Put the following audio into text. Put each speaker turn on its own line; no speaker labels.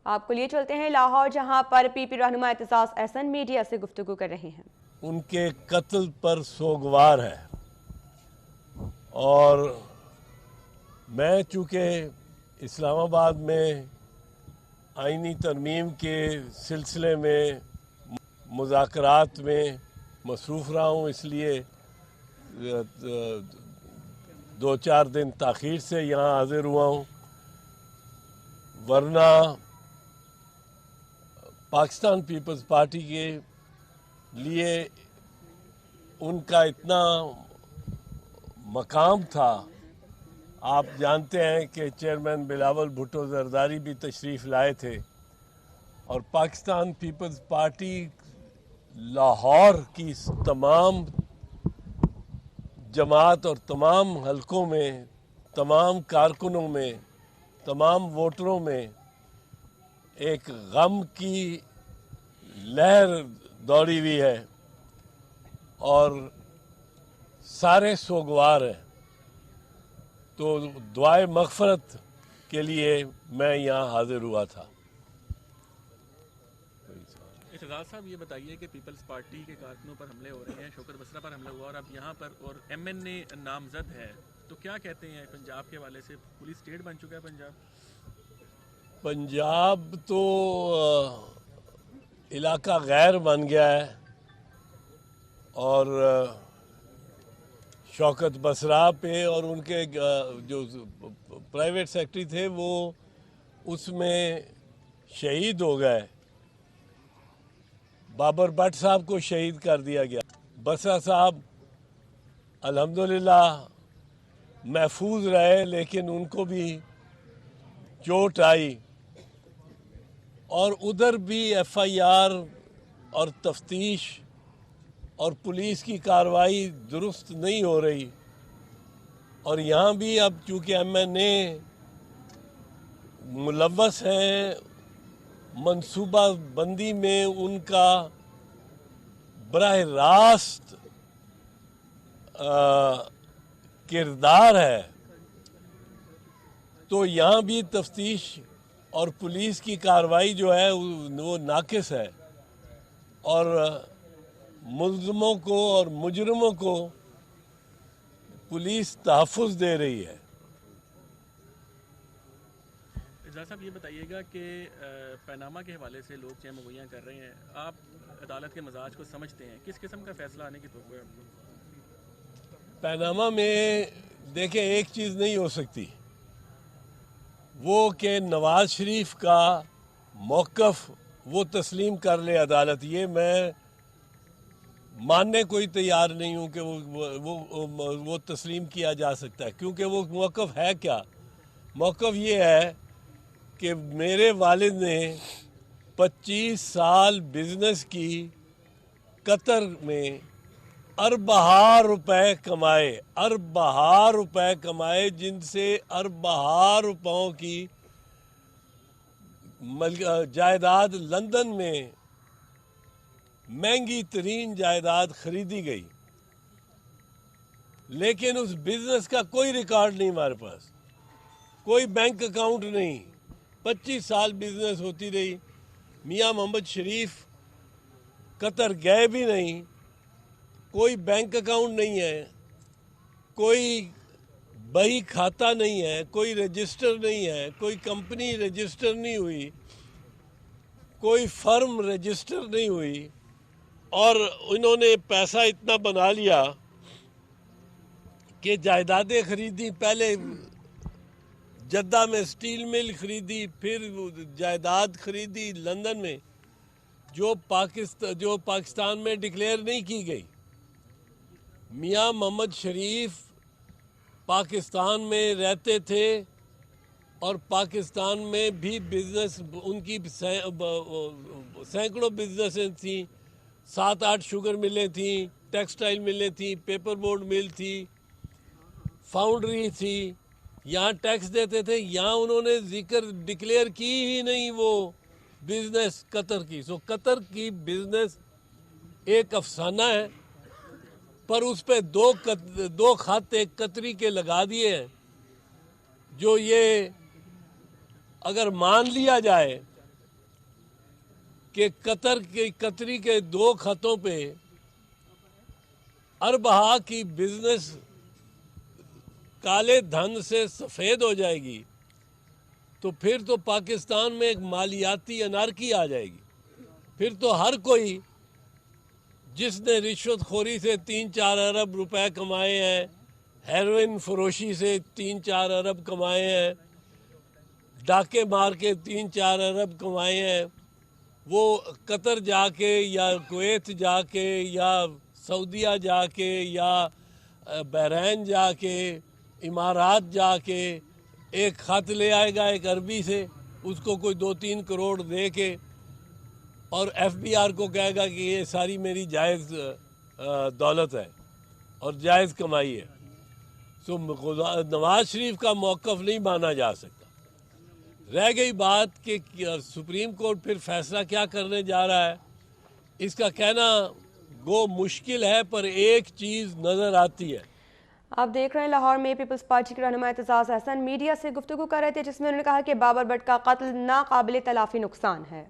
آپ کو لیے چلتے ہیں لاہور، جہاں پر پی پی رہنما اعتزاز احسن میڈیا سے گفتگو کر رہے ہیں۔
ان کے قتل پر سوگوار ہے، اور میں چونکہ اسلام آباد میں آئینی ترمیم کے سلسلے میں مذاکرات میں مصروف رہا ہوں، اس لیے 2-4 دن تاخیر سے یہاں حاضر ہوا ہوں، ورنہ پاکستان پیپلز پارٹی کے لیے ان کا اتنا مقام تھا۔ آپ جانتے ہیں کہ چیئرمین بلاول بھٹو زرداری بھی تشریف لائے تھے، اور پاکستان پیپلز پارٹی لاہور کی تمام جماعت اور تمام حلقوں میں، تمام کارکنوں میں، تمام ووٹروں میں ایک غم کی لہر دوڑی ہوئی ہے، اور سارے سوگوار ہیں۔ تو دعائے مغفرت کے لیے میں یہاں حاضر ہوا تھا۔
اعتزاز صاحب، یہ بتائیے کہ پیپلز پارٹی کے کارکنوں پر حملے ہو رہے ہیں، شوکت بسرہ پر حملہ ہوا، اور اب یہاں پر اور ایم این اے نامزد ہے، تو کیا کہتے ہیں پنجاب کے حوالے سے؟ پولیس اسٹیٹ بن چکا ہے
پنجاب تو علاقہ غیر بن گیا ہے، اور شوکت بسرہ پہ اور ان کے جو پرائیویٹ سیکٹری تھے وہ اس میں شہید ہو گئے۔ بابر بٹ صاحب کو شہید کر دیا گیا۔ بسرہ صاحب الحمدللہ محفوظ رہے، لیکن ان کو بھی چوٹ آئی، اور ادھر بھی ایف آئی آر اور تفتیش اور پولیس کی کارروائی درست نہیں ہو رہی، اور یہاں بھی اب چونکہ ایم این اے ملوث ہیں منصوبہ بندی میں، ان کا براہ راست کردار ہے، تو یہاں بھی تفتیش اور پولیس کی کارروائی جو ہے وہ ناقص ہے، اور ملزموں کو اور مجرموں کو پولیس تحفظ دے رہی ہے۔
اعتزاز صاحب، یہ بتائیے گا کہ پیناما کے حوالے سے لوگ چہ مغویاں کر رہے ہیں، آپ عدالت کے مزاج کو سمجھتے ہیں، کس قسم کا فیصلہ آنے کی توقع ہے آپ کو؟
پیناما میں دیکھیں ایک چیز نہیں ہو سکتی، وہ کہ نواز شریف کا موقف وہ تسلیم کر لے عدالت، یہ میں ماننے کو ہی تیار نہیں ہوں کہ وہ تسلیم کیا جا سکتا ہے، کیونکہ وہ موقف ہے کیا؟ موقف یہ ہے کہ میرے والد نے 25 سال بزنس کی قطر میں، اربہا روپے کمائے، جن سے اربہا روپوں کی جائیداد لندن میں مہنگی ترین جائیداد خریدی گئی، لیکن اس بزنس کا کوئی ریکارڈ نہیں ہمارے پاس، کوئی بینک اکاؤنٹ نہیں۔ 25 سال بزنس ہوتی رہی، میاں محمد شریف قطر گئے بھی نہیں، کوئی بینک اکاؤنٹ نہیں ہے، کوئی بہی کھاتا نہیں ہے، کوئی رجسٹر نہیں ہے، کوئی کمپنی رجسٹر نہیں ہوئی، کوئی فرم رجسٹر نہیں ہوئی، اور انہوں نے پیسہ اتنا بنا لیا کہ جائیدادیں خریدی، پہلے جدہ میں سٹیل مل خریدی، پھر جائیداد خریدی لندن میں جو پاکستان میں ڈکلیئر نہیں کی گئی۔ میاں محمد شریف پاکستان میں رہتے تھے، اور پاکستان میں بھی بزنس ان کی سینکڑوں بزنسیں تھیں، 7-8 شوگر ملیں تھیں، ٹیکسٹائل ملیں تھیں، پیپر بورڈ مل تھی، فاؤنڈری تھی، یہاں ٹیکس دیتے تھے، یہاں انہوں نے ذکر ڈکلیئر کی ہی نہیں وہ بزنس قطر کی۔ سو قطر کی بزنس ایک افسانہ ہے، پر اس پہ دو کھاتے قطری کے لگا دیے ہیں، جو یہ اگر مان لیا جائے کہ قطری کے 2 خطوں پہ اربہ کی بزنس کالے دھن سے سفید ہو جائے گی تو پھر تو پاکستان میں ایک مالیاتی انارکی آ جائے گی. پھر تو ہر کوئی جس نے رشوت خوری سے 3-4 ارب روپے کمائے ہیں، ہیروئن فروشی سے 3-4 ارب کمائے ہیں، ڈاکے مار کے 3-4 ارب کمائے ہیں، وہ قطر جا کے یا کویت جا کے یا سعودیہ جا کے یا بحرین جا کے امارات جا کے ایک خط لے آئے گا ایک عربی سے، اس کو کوئی 2-3 کروڑ دے کے، اور ایف بی آر کو کہے گا کہ یہ ساری میری جائز دولت ہے اور جائز کمائی ہے. سو نواز شریف کا موقف نہیں مانا جا سکتا. رہ گئی بات کہ سپریم کورٹ پھر فیصلہ کیا کرنے جا رہا ہے، اس کا کہنا گو مشکل ہے، پر ایک چیز نظر آتی ہے.
آپ دیکھ رہے ہیں لاہور میں پیپلز پارٹی کے رہنما اعتزاز احسن میڈیا سے گفتگو کر رہے تھے، جس میں انہوں نے کہا کہ بابر بٹ کا قتل ناقابل تلافی نقصان ہے.